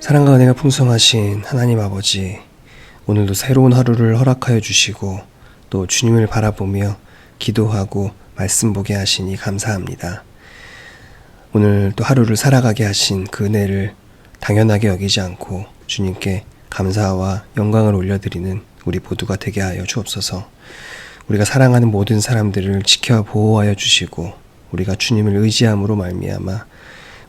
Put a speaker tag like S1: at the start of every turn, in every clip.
S1: 사랑과 은혜가 풍성하신 하나님 아버지, 오늘도 새로운 하루를 허락하여 주시고 또 주님을 바라보며 기도하고 말씀 보게 하시니 감사합니다. 오늘 또 하루를 살아가게 하신 그 은혜를 당연하게 여기지 않고 주님께 감사와 영광을 올려드리는 우리 모두가 되게 하여 주옵소서. 우리가 사랑하는 모든 사람들을 지켜 보호하여 주시고 우리가 주님을 의지함으로 말미암아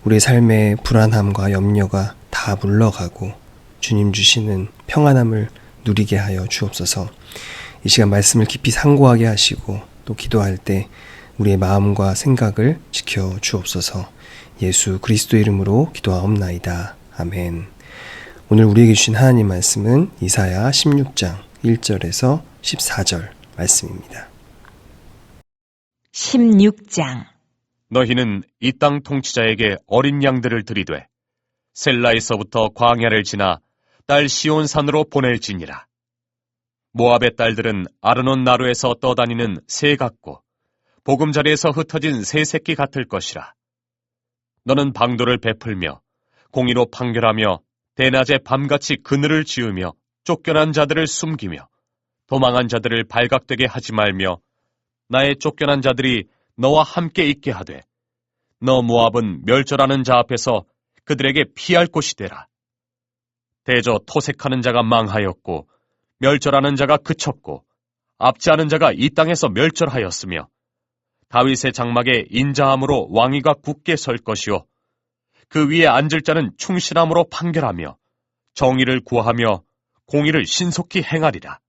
S1: 우리의 삶의 불안함과 염려가 다 물러가고 주님 주시는 평안함을 누리게 하여 주옵소서. 이 시간 말씀을 깊이 상고하게 하시고 또 기도할 때 우리의 마음과 생각을 지켜 주옵소서. 예수 그리스도의 이름으로 기도하옵나이다. 아멘. 오늘 우리에게 주신 하나님 말씀은 이사야 16장 1절에서 14절 말씀입니다.
S2: 16장.
S3: 너희는 이 땅 통치자에게 어린 양들을 들이되 셀라에서부터 광야를 지나 딸 시온산으로 보낼지니라. 모압의 딸들은 아르논 나루에서 떠다니는 새 같고 보금자리에서 흩어진 새 새끼 같을 것이라. 너는 방도를 베풀며 공의로 판결하며 대낮에 밤같이 그늘을 지으며 쫓겨난 자들을 숨기며 도망한 자들을 발각되게 하지 말며 나의 쫓겨난 자들이 너와 함께 있게 하되 너 모압은 멸절하는 자 앞에서 그들에게 피할 곳이 되라. 대저 토색하는 자가 망하였고 멸절하는 자가 그쳤고 압제하는 자가 이 땅에서 멸절하였으며 다윗의 장막에 인자함으로 왕위가 굳게 설 것이요 그 위에 앉을 자는 충실함으로 판결하며 정의를 구하며 공의를 신속히 행하리라.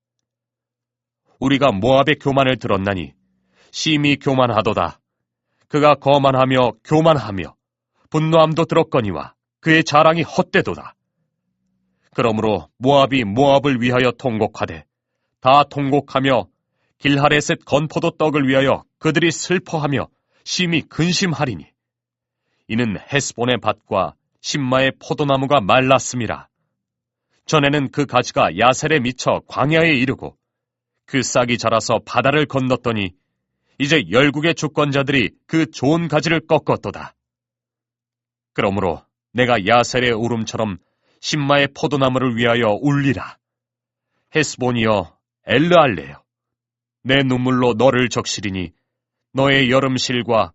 S3: 우리가 모압의 교만을 들었나니 심히 교만하도다. 그가 거만하며 교만하며 분노함도 들었거니와 그의 자랑이 헛되도다. 그러므로 모압이 모압을 위하여 통곡하되 다 통곡하며 길하레셋 건포도 떡을 위하여 그들이 슬퍼하며 심히 근심하리니 이는 헤스본의 밭과 심마의 포도나무가 말랐음이라. 전에는 그 가지가 야셀에 미쳐 광야에 이르고 그 싹이 자라서 바다를 건넜더니 이제 열국의 주권자들이 그 좋은 가지를 꺾었도다. 그러므로 내가 야셀의 울음처럼 심마의 포도나무를 위하여 울리라. 헤스본이여 엘르알레여 내 눈물로 너를 적시리니 너의 여름실과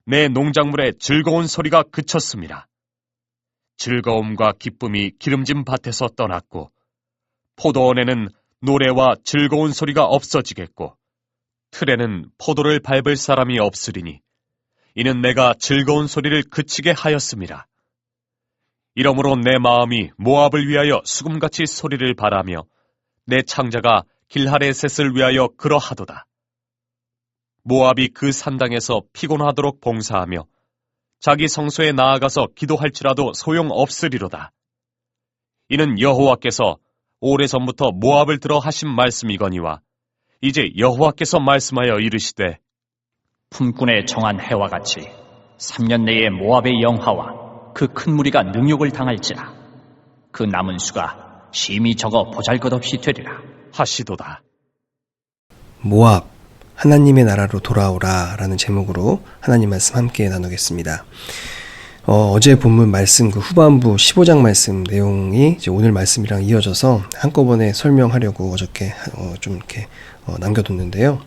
S3: 내 농작물의 즐거운 소리가 그쳤음이라. 즐거움과 기쁨이 기름진 밭에서 떠났고 포도원에는 노래와 즐거운 소리가 없어지겠고 틀에는 포도를 밟을 사람이 없으리니 이는 내가 즐거운 소리를 그치게 하였음이라. 이러므로 내 마음이 모압을 위하여 수금같이 소리를 바라며 내 창자가 길하레셋을 위하여 그러하도다. 모압이 그 산당에서 피곤하도록 봉사하며 자기 성소에 나아가서 기도할지라도 소용없으리로다. 이는 여호와께서 오래전부터 모압을 들어 하신 말씀이거니와 이제 여호와께서 말씀하여 이르시되
S4: 품꾼의 정한 해와 같이 3년 내에 모압의 영하와 그 큰 무리가 능욕을 당할지라. 그 남은 수가 심히 적어 보잘것없이 되리라
S3: 하시도다.
S1: 모압, 하나님의 나라로 돌아오라 라는 제목으로 하나님 말씀 함께 나누겠습니다. 어제 본문 말씀 그 후반부 15장 말씀 내용이 이제 오늘 말씀이랑 이어져서 한꺼번에 설명하려고 어저께 좀 이렇게 남겨뒀는데요.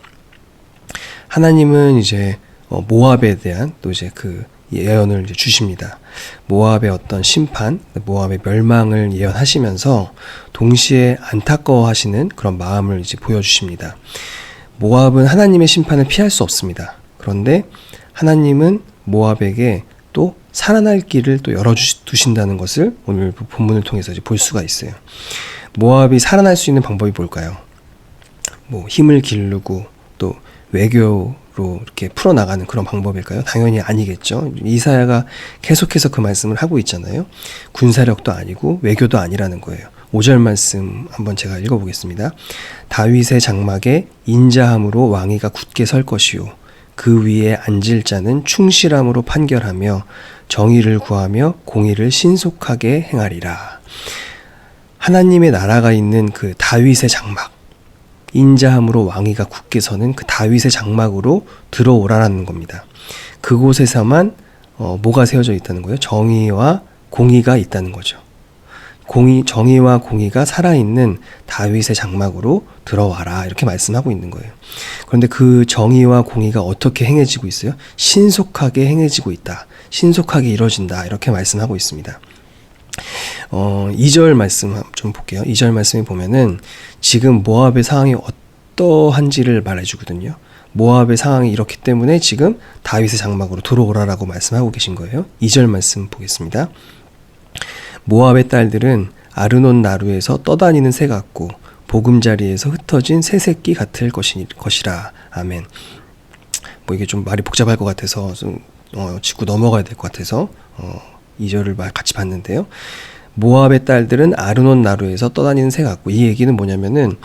S1: 하나님은 이제 모압에 대한 또 이제 그 예언을 이제 주십니다. 모압의 어떤 심판, 모압의 멸망을 예언하시면서 동시에 안타까워하시는 그런 마음을 이제 보여주십니다. 모압은 하나님의 심판을 피할 수 없습니다. 그런데 하나님은 모압에게 또 살아날 길을 또 열어두신다는 것을 오늘 본문을 통해서 이제 볼 수가 있어요. 모압이 살아날 수 있는 방법이 뭘까요? 힘을 기르고 또 외교로 이렇게 풀어나가는 그런 방법일까요? 당연히 아니겠죠. 이사야가 계속해서 그 말씀을 하고 있잖아요. 군사력도 아니고 외교도 아니라는 거예요. 5절 말씀 한번 제가 읽어보겠습니다. 다윗의 장막에 인자함으로 왕위가 굳게 설 것이요 그 위에 앉을 자는 충실함으로 판결하며 정의를 구하며 공의를 신속하게 행하리라. 하나님의 나라가 있는 그 다윗의 장막, 인자함으로 왕위가 굳게 서는 그 다윗의 장막으로 들어오라라는 겁니다. 그곳에서만 뭐가 세워져 있다는 거예요? 정의와 공의가 있다는 거죠. 정의와 공의가 살아있는 다윗의 장막으로 들어와라 이렇게 말씀하고 있는 거예요. 그런데 그 정의와 공의가 어떻게 행해지고 있어요? 신속하게 행해지고 있다. 신속하게 이루어진다. 이렇게 말씀하고 있습니다. 2절 말씀 좀 볼게요. 2절 말씀에 보면은 지금 모압의 상황이 어떠한지를 말해주거든요. 모압의 상황이 이렇기 때문에 지금 다윗의 장막으로 들어오라라고 말씀하고 계신 거예요. 2절 말씀 보겠습니다. 모압의 딸들은 아르논 나루에서 떠다니는 새 같고 보금자리에서 흩어진 새 새끼 같을 것이라. 아멘. 뭐 이게 좀 말이 복잡할 것 같아서 좀 짚고 넘어가야 될 것 같아서 2절을 같이 봤는데요. 모압의 딸들은 아르논 나루에서 떠다니는 새 같고, 이 얘기는 뭐냐면은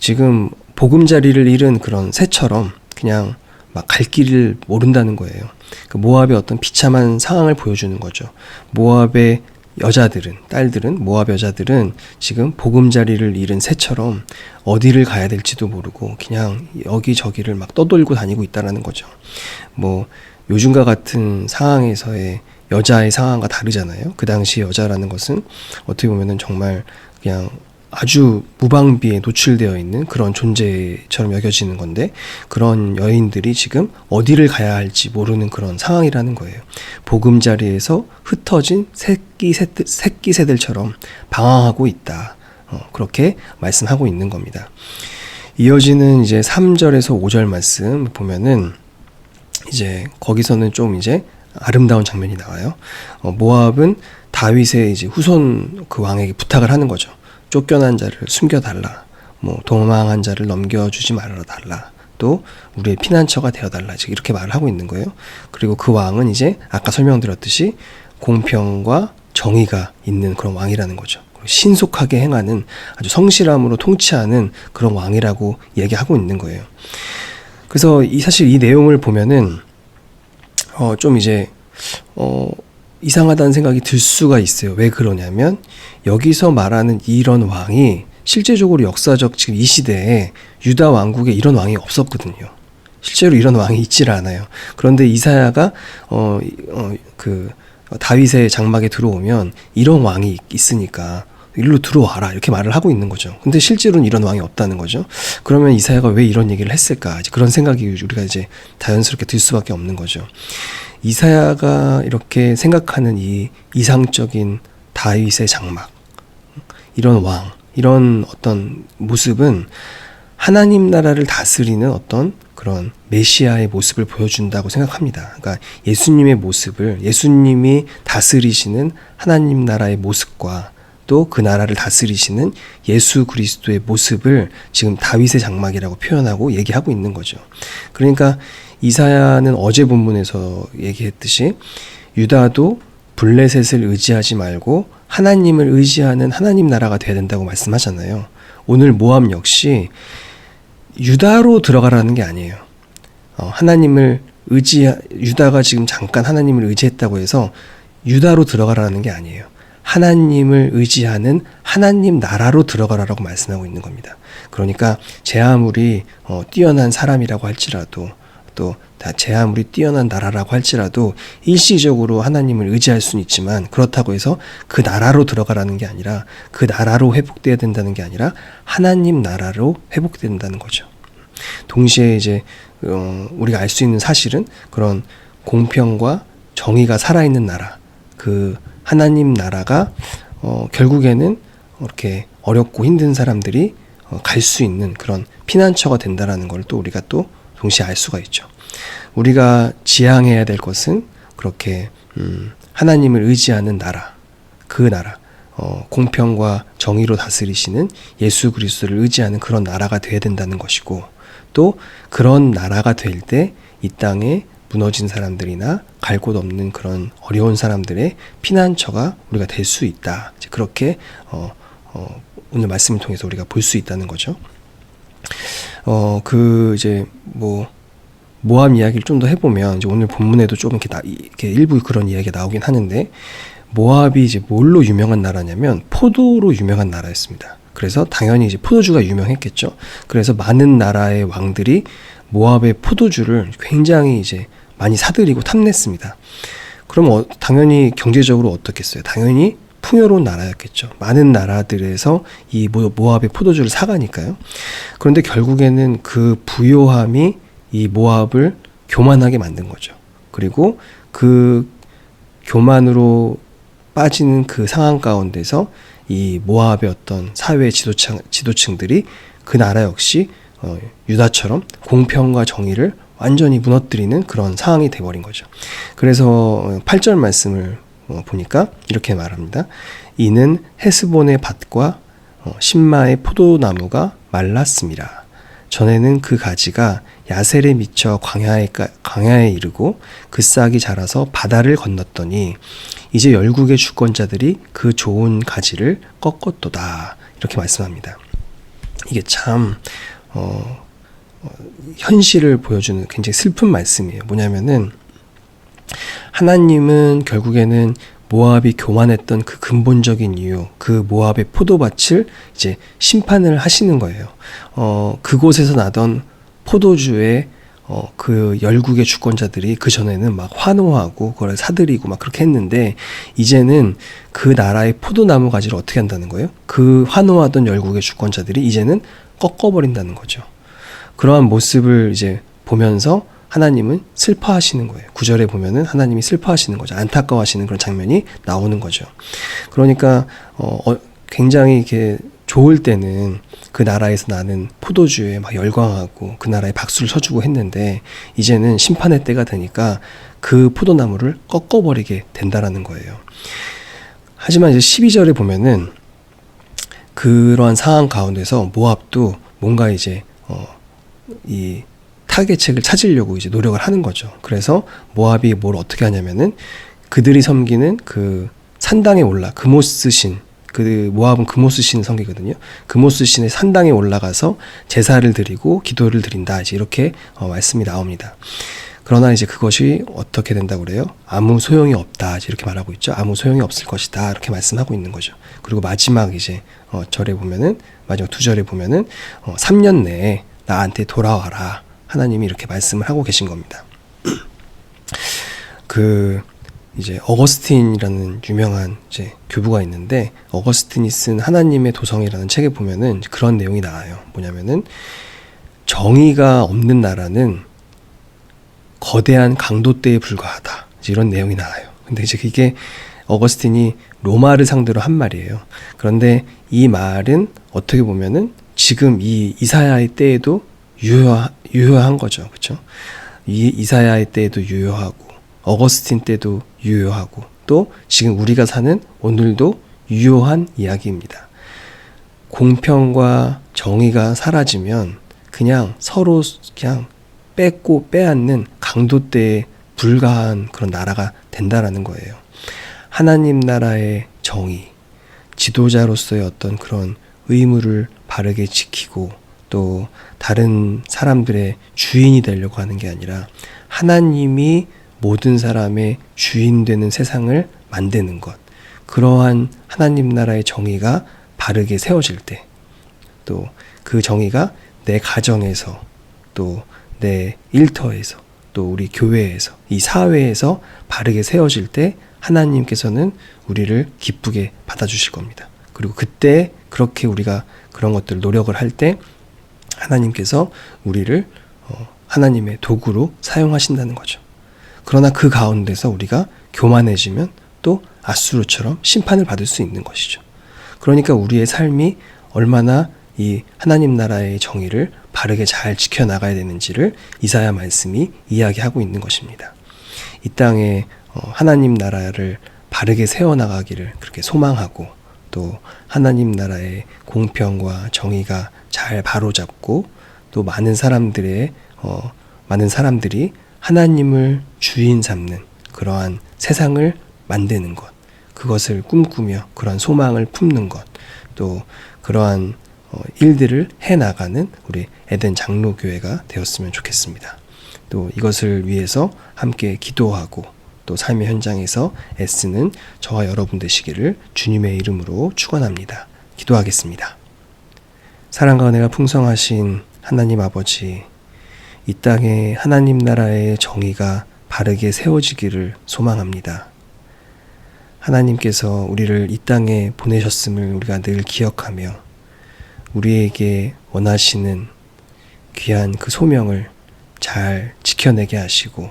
S1: 지금 보금자리를 잃은 그런 새처럼 그냥 막 갈 길을 모른다는 거예요. 그 모압의 어떤 비참한 상황을 보여주는 거죠. 모압의 딸들은 모압 여자들은 지금 보금자리를 잃은 새처럼 어디를 가야 될지도 모르고 그냥 여기저기를 막 떠돌고 다니고 있다라는 거죠. 뭐 요즘과 같은 상황에서의 여자의 상황과 다르잖아요. 그 당시 여자라는 것은 어떻게 보면은 정말 그냥 아주 무방비에 노출되어 있는 그런 존재처럼 여겨지는 건데, 그런 여인들이 지금 어디를 가야 할지 모르는 그런 상황이라는 거예요. 보금자리에서 흩어진 새끼 새들처럼 방황하고 있다. 그렇게 말씀하고 있는 겁니다. 이어지는 이제 3절에서 5절 말씀 보면은 이제 거기서는 좀 이제 아름다운 장면이 나와요. 모압은 다윗의 이제 후손 그 왕에게 부탁을 하는 거죠. 쫓겨난 자를 숨겨달라. 뭐 도망한 자를 넘겨주지 말아달라. 또 우리의 피난처가 되어달라. 이렇게 말을 하고 있는 거예요. 그리고 그 왕은 이제 아까 설명드렸듯이 공평과 정의가 있는 그런 왕이라는 거죠. 신속하게 행하는 아주 성실함으로 통치하는 그런 왕이라고 얘기하고 있는 거예요. 그래서 사실 이 내용을 보면은 좀 이제 이상하다는 생각이 들 수가 있어요. 왜 그러냐면 여기서 말하는 이런 왕이 실제적으로 역사적 지금 이 시대에 유다 왕국에 이런 왕이 없었거든요. 실제로 이런 왕이 있질 않아요. 그런데 이사야가 그 다윗의 장막에 들어오면 이런 왕이 있으니까 일로 들어와라 이렇게 말을 하고 있는 거죠. 근데 실제로는 이런 왕이 없다는 거죠. 그러면 이사야가 왜 이런 얘기를 했을까? 그런 생각이 우리가 이제 자연스럽게 들 수밖에 없는 거죠. 이사야가 이렇게 생각하는 이 이상적인 다윗의 장막, 이런 왕, 이런 어떤 모습은 하나님 나라를 다스리는 어떤 그런 메시아의 모습을 보여준다고 생각합니다. 그러니까 예수님의 모습을, 예수님이 다스리시는 하나님 나라의 모습과 또 그 나라를 다스리시는 예수 그리스도의 모습을 지금 다윗의 장막이라고 표현하고 얘기하고 있는 거죠. 그러니까 이사야는 어제 본문에서 얘기했듯이 유다도 블레셋을 의지하지 말고 하나님을 의지하는 하나님 나라가 되어야 된다고 말씀하잖아요. 오늘 모압 역시 유다로 들어가라는 게 아니에요. 유다가 지금 잠깐 하나님을 의지했다고 해서 유다로 들어가라는 게 아니에요. 하나님을 의지하는 하나님 나라로 들어가라라고 말씀하고 있는 겁니다. 그러니까 제 아무리 뛰어난 사람이라고 할지라도, 또 제 아무리 뛰어난 나라라고 할지라도 일시적으로 하나님을 의지할 수는 있지만, 그렇다고 해서 그 나라로 들어가라는 게 아니라, 그 나라로 회복돼야 된다는 게 아니라 하나님 나라로 회복된다는 거죠. 동시에 이제 우리가 알 수 있는 사실은 그런 공평과 정의가 살아있는 나라, 그 하나님 나라가 결국에는 이렇게 어렵고 힘든 사람들이 갈 수 있는 그런 피난처가 된다라는 걸 또 우리가 또 동시에 알 수가 있죠. 우리가 지향해야 될 것은 그렇게 하나님을 의지하는 나라, 그 나라, 공평과 정의로 다스리시는 예수 그리스도를 의지하는 그런 나라가 되어야 된다는 것이고, 또 그런 나라가 될 때 이 땅에 무너진 사람들이나 갈 곳 없는 그런 어려운 사람들의 피난처가 우리가 될 수 있다. 그렇게 오늘 말씀을 통해서 우리가 볼 수 있다는 거죠. 이제 모압 이야기를 좀 더 해보면, 이제 오늘 본문에도 조금 이렇게 일부 그런 이야기가 나오긴 하는데, 모압이 이제 뭘로 유명한 나라냐면 포도로 유명한 나라였습니다. 그래서 당연히 이제 포도주가 유명했겠죠. 그래서 많은 나라의 왕들이 모압의 포도주를 굉장히 이제 많이 사들이고 탐냈습니다. 그럼 당연히 경제적으로 어떻겠어요? 당연히 풍요로운 나라였겠죠. 많은 나라들에서 이 모압의 포도주를 사가니까요. 그런데 결국에는 그 부요함이 이 모압을 교만하게 만든 거죠. 그리고 그 교만으로 빠지는 그 상황 가운데서 이 모압의 어떤 사회 지도층들이 그 나라 역시 유다처럼 공평과 정의를 완전히 무너뜨리는 그런 상황이 돼버린 거죠. 그래서 8절 말씀을 보니까 이렇게 말합니다. 이는 헤스본의 밭과 신마의 포도나무가 말랐습니다. 전에는 그 가지가 야셀에 미쳐 광야에 이르고 그 싹이 자라서 바다를 건넜더니 이제 열국의 주권자들이 그 좋은 가지를 꺾었도다. 이렇게 말씀합니다. 이게 참 현실을 보여주는 굉장히 슬픈 말씀이에요. 뭐냐면은 하나님은 결국에는 모압이 교만했던 그 근본적인 이유, 그 모압의 포도밭을 이제 심판을 하시는 거예요. 그곳에서 나던 포도주에 그 열국의 주권자들이 그 전에는 막 환호하고 그걸 사들이고 막 그렇게 했는데 이제는 그 나라의 포도나무 가지를 어떻게 한다는 거예요? 그 환호하던 열국의 주권자들이 이제는 꺾어버린다는 거죠. 그러한 모습을 이제 보면서 하나님은 슬퍼하시는 거예요. 9절에 보면은 하나님이 슬퍼하시는 거죠. 안타까워하시는 그런 장면이 나오는 거죠. 그러니까 굉장히 이렇게 좋을 때는 그 나라에서 나는 포도주에 막 열광하고 그 나라에 박수를 쳐주고 했는데 이제는 심판의 때가 되니까 그 포도나무를 꺾어버리게 된다라는 거예요. 하지만 이제 12절에 보면은 그러한 상황 가운데서 모압도 뭔가 이제 이 타겟책을 찾으려고 이제 노력을 하는 거죠. 그래서 모압이 뭘 어떻게 하냐면은 그들이 섬기는 그 산당에 올라 그모스 신, 그 모압은 그모스 신 섬기거든요. 그모스 신의 산당에 올라가서 제사를 드리고 기도를 드린다. 이제 이렇게 말씀이 나옵니다. 그러나 이제 그것이 어떻게 된다고 그래요? 아무 소용이 없다. 이렇게 말하고 있죠. 아무 소용이 없을 것이다. 이렇게 말씀하고 있는 거죠. 그리고 마지막 이제 절에 보면은 마지막 2절에 보면은 3년 내에 나한테 돌아와라. 하나님이 이렇게 말씀을 하고 계신 겁니다. 이제 어거스틴이라는 유명한 이제 교부가 있는데 어거스틴이 쓴 하나님의 도성이라는 책에 보면은 그런 내용이 나와요. 뭐냐면은 정의가 없는 나라는 거대한 강도대에 불과하다. 이런 내용이 나와요. 근데 이제 그게 어거스틴이 로마를 상대로 한 말이에요. 그런데 이 말은 어떻게 보면은 지금 이 이사야의 때에도 유효한 거죠. 그렇죠? 이사야의 때에도 유효하고 어거스틴 때도 유효하고 또 지금 우리가 사는 오늘도 유효한 이야기입니다. 공평과 정의가 사라지면 그냥 서로 그냥 뺏고 빼앗는 강도대에 불과한 그런 나라가 된다라는 거예요. 하나님 나라의 정의, 지도자로서의 어떤 그런 의무를 바르게 지키고 또 다른 사람들의 주인이 되려고 하는 게 아니라 하나님이 모든 사람의 주인 되는 세상을 만드는 것, 그러한 하나님 나라의 정의가 바르게 세워질 때, 또 그 정의가 내 가정에서 또 내 일터에서 또 우리 교회에서 이 사회에서 바르게 세워질 때 하나님께서는 우리를 기쁘게 받아주실 겁니다. 그리고 그때 그렇게 우리가 그런 것들을 노력을 할 때 하나님께서 우리를 하나님의 도구로 사용하신다는 거죠. 그러나 그 가운데서 우리가 교만해지면 또 아수르처럼 심판을 받을 수 있는 것이죠. 그러니까 우리의 삶이 얼마나 이 하나님 나라의 정의를 바르게 잘 지켜나가야 되는지를 이사야 말씀이 이야기하고 있는 것입니다. 이 땅에 하나님 나라를 바르게 세워나가기를 그렇게 소망하고 또 하나님 나라의 공평과 정의가 잘 바로잡고 또 많은 사람들이 하나님을 주인 삼는 그러한 세상을 만드는 것, 그것을 꿈꾸며 그러한 소망을 품는 것, 또 그러한 일들을 해나가는 우리 에덴 장로교회가 되었으면 좋겠습니다. 또 이것을 위해서 함께 기도하고 또 삶의 현장에서 애쓰는 저와 여러분 되시기를 주님의 이름으로 축원합니다. 기도하겠습니다. 사랑과 은혜가 풍성하신 하나님 아버지, 이 땅에 하나님 나라의 정의가 바르게 세워지기를 소망합니다. 하나님께서 우리를 이 땅에 보내셨음을 우리가 늘 기억하며 우리에게 원하시는 귀한 그 소명을 잘 지켜내게 하시고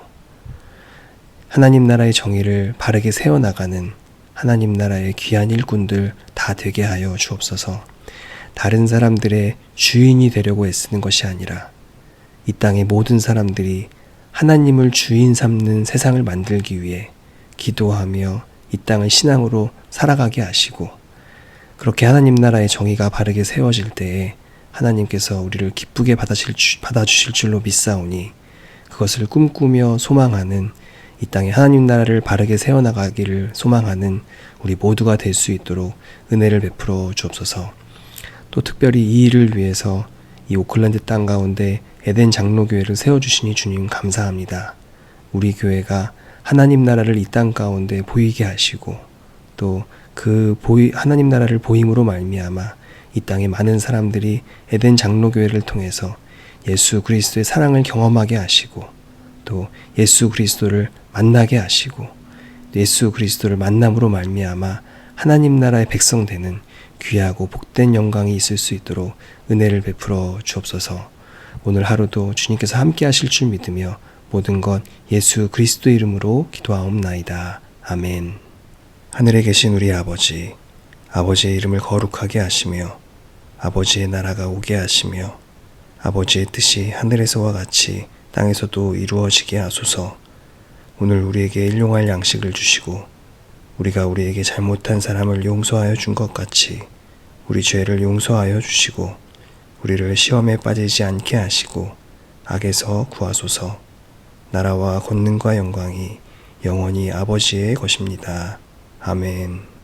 S1: 하나님 나라의 정의를 바르게 세워나가는 하나님 나라의 귀한 일꾼들 다 되게 하여 주옵소서. 다른 사람들의 주인이 되려고 애쓰는 것이 아니라 이 땅의 모든 사람들이 하나님을 주인 삼는 세상을 만들기 위해 기도하며 이 땅을 신앙으로 살아가게 하시고 그렇게 하나님 나라의 정의가 바르게 세워질 때에 하나님께서 우리를 기쁘게 받아주실 줄로 믿사오니 그것을 꿈꾸며 소망하는 이 땅에 하나님 나라를 바르게 세워나가기를 소망하는 우리 모두가 될 수 있도록 은혜를 베풀어 주옵소서. 또 특별히 이 일을 위해서 이 오클랜드 땅 가운데 에덴 장로교회를 세워주시니 주님 감사합니다. 우리 교회가 하나님 나라를 이 땅 가운데 보이게 하시고 또 그 하나님 나라를 보임으로 말미암아 이 땅에 많은 사람들이 에덴 장로교회를 통해서 예수 그리스도의 사랑을 경험하게 하시고 또 예수 그리스도를 만나게 하시고 예수 그리스도를 만남으로 말미암아 하나님 나라의 백성 되는 귀하고 복된 영광이 있을 수 있도록 은혜를 베풀어 주옵소서. 오늘 하루도 주님께서 함께 하실 줄 믿으며 모든 것 예수 그리스도 이름으로 기도하옵나이다. 아멘. 하늘에 계신 우리 아버지, 아버지의 이름을 거룩하게 하시며 아버지의 나라가 오게 하시며 아버지의 뜻이 하늘에서와 같이 땅에서도 이루어지게 하소서. 오늘 우리에게 일용할 양식을 주시고 우리가 우리에게 잘못한 사람을 용서하여 준 것 같이 우리 죄를 용서하여 주시고 우리를 시험에 빠지지 않게 하시고 악에서 구하소서. 나라와 권능과 영광이 영원히 아버지의 것입니다. 아멘.